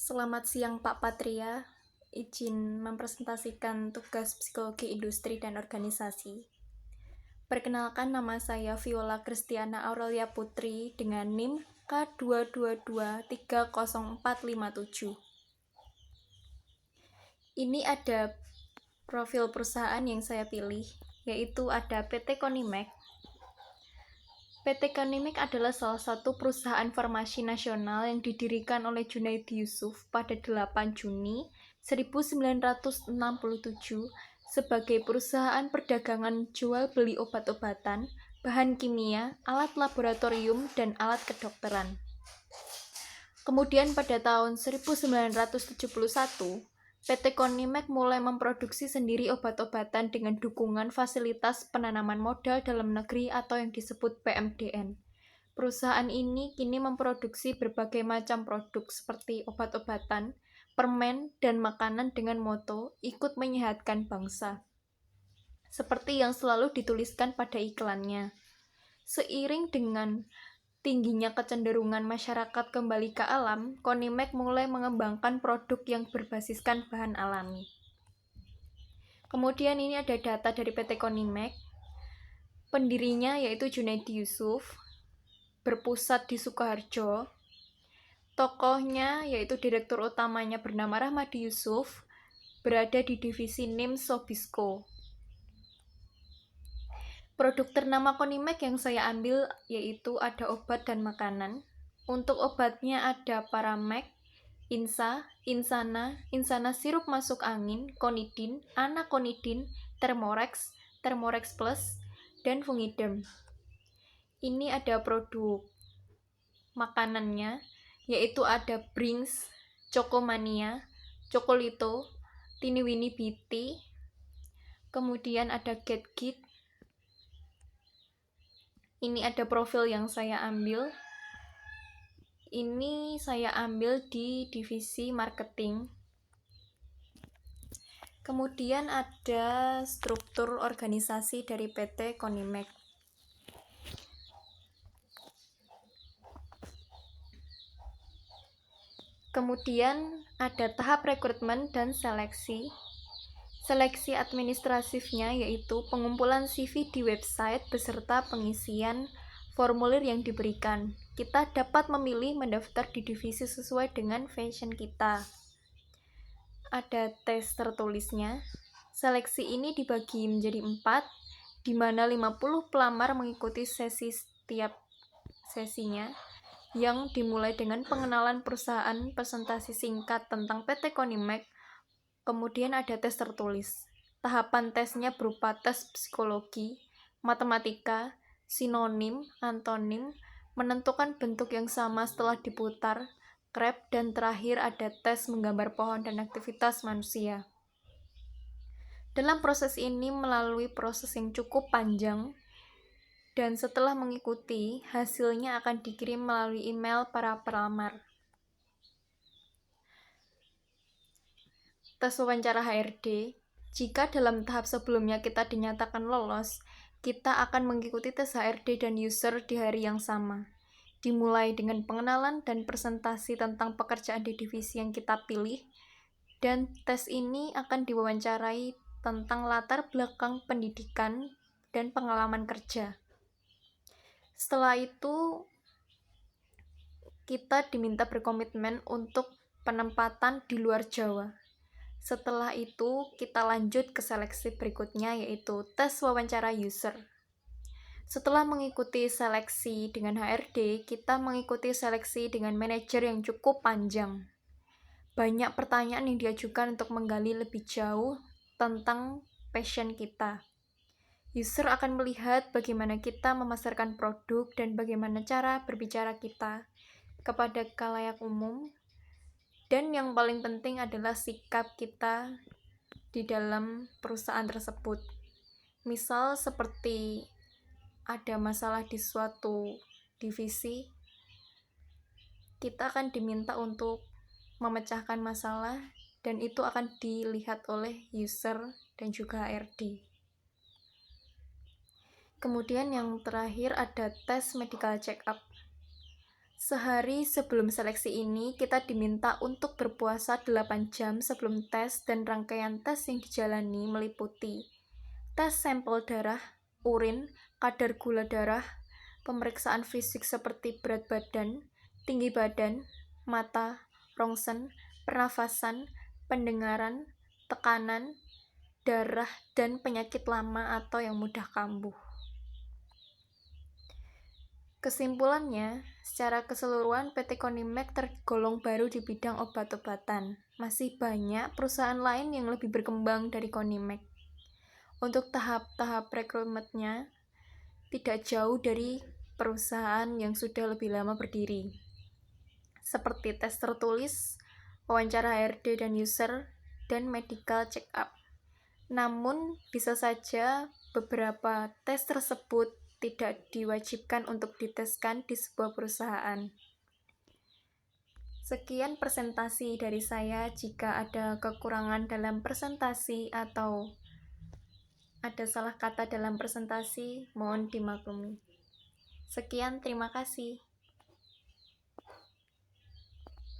Selamat siang Pak Patria, izin mempresentasikan tugas psikologi industri dan organisasi. Perkenalkan, nama saya Viola Kristiana Aurelia Putri dengan NIM K222300457. Ini ada profil perusahaan yang saya pilih, yaitu ada PT Konimek. PT Konimek adalah salah satu perusahaan farmasi nasional yang didirikan oleh Junaidi Yusuf pada 8 Juni 1967 sebagai perusahaan perdagangan jual beli obat-obatan, bahan kimia, alat laboratorium, dan alat kedokteran. Kemudian pada tahun 1971, PT Konimek mulai memproduksi sendiri obat-obatan dengan dukungan fasilitas penanaman modal dalam negeri atau yang disebut PMDN. Perusahaan ini kini memproduksi berbagai macam produk seperti obat-obatan, permen, dan makanan dengan moto "Ikut Menyehatkan Bangsa", seperti yang selalu dituliskan pada iklannya. Seiring dengan tingginya kecenderungan masyarakat kembali ke alam, Konimek mulai mengembangkan produk yang berbasiskan bahan alami. Kemudian ini ada data dari PT Konimek. Pendirinya yaitu Junaidi Yusuf, berpusat di Sukoharjo. Tokohnya yaitu direktur utamanya bernama Rahmadi Yusuf, berada di divisi NIM Sobisco. Produk ternama Konimek yang saya ambil yaitu ada obat dan makanan. Untuk obatnya ada Paramek, Insa, Insana, Insana sirup masuk angin, Konidin, Anakonidin, Thermorex, Thermorex Plus, dan Fungidem. Ini ada produk makanannya, yaitu ada Brinks, Chokomania, Chocolito, Tini Winnie Biti, kemudian ada Get Git. Ini ada profil yang saya ambil. Ini saya ambil di divisi marketing. Kemudian ada struktur organisasi dari PT Konimek. Kemudian ada tahap rekrutmen dan seleksi. Seleksi administratifnya yaitu pengumpulan CV di website beserta pengisian formulir yang diberikan. Kita dapat memilih mendaftar di divisi sesuai dengan passion kita. Ada tes tertulisnya. Seleksi ini dibagi menjadi 4, di mana 50 pelamar mengikuti sesi setiap sesinya, yang dimulai dengan pengenalan perusahaan, presentasi singkat tentang PT Konimek. Kemudian ada tes tertulis. Tahapan tesnya berupa tes psikologi, matematika, sinonim, antonim, menentukan bentuk yang sama setelah diputar, krep, dan terakhir ada tes menggambar pohon dan aktivitas manusia. Dalam proses ini melalui proses yang cukup panjang, dan setelah mengikuti, hasilnya akan dikirim melalui email para pelamar. Tes wawancara HRD. Jika dalam tahap sebelumnya kita dinyatakan lolos, kita akan mengikuti tes HRD dan user di hari yang sama. Dimulai dengan pengenalan dan presentasi tentang pekerjaan di divisi yang kita pilih, dan tes ini akan diwawancarai tentang latar belakang pendidikan dan pengalaman kerja. Setelah itu, kita diminta berkomitmen untuk penempatan di luar Jawa. Setelah itu, kita lanjut ke seleksi berikutnya, yaitu tes wawancara user. Setelah mengikuti seleksi dengan HRD, kita mengikuti seleksi dengan manajer yang cukup panjang. Banyak pertanyaan yang diajukan untuk menggali lebih jauh tentang passion kita. User akan melihat bagaimana kita memasarkan produk dan bagaimana cara berbicara kita kepada khalayak umum. Dan yang paling penting adalah sikap kita di dalam perusahaan tersebut. Misal seperti ada masalah di suatu divisi, kita akan diminta untuk memecahkan masalah, dan itu akan dilihat oleh user dan juga HRD. Kemudian yang terakhir ada tes medical check up. Sehari sebelum seleksi ini, kita diminta untuk berpuasa 8 jam sebelum tes, dan rangkaian tes yang dijalani meliputi tes sampel darah, urin, kadar gula darah, pemeriksaan fisik seperti berat badan, tinggi badan, mata, rongsen, pernafasan, pendengaran, tekanan, darah, dan penyakit lama atau yang mudah kambuh. Kesimpulannya, secara keseluruhan PT Konimed tergolong baru di bidang obat-obatan. Masih banyak perusahaan lain yang lebih berkembang dari Konimed. Untuk tahap-tahap rekrutmennya tidak jauh dari perusahaan yang sudah lebih lama berdiri, seperti tes tertulis, wawancara HRD dan user, dan medical check-up. Namun, bisa saja beberapa tes tersebut tidak diwajibkan untuk diteskan di sebuah perusahaan. Sekian presentasi dari saya. Jika ada kekurangan dalam presentasi atau ada salah kata dalam presentasi, mohon dimaklumi. Sekian, terima kasih.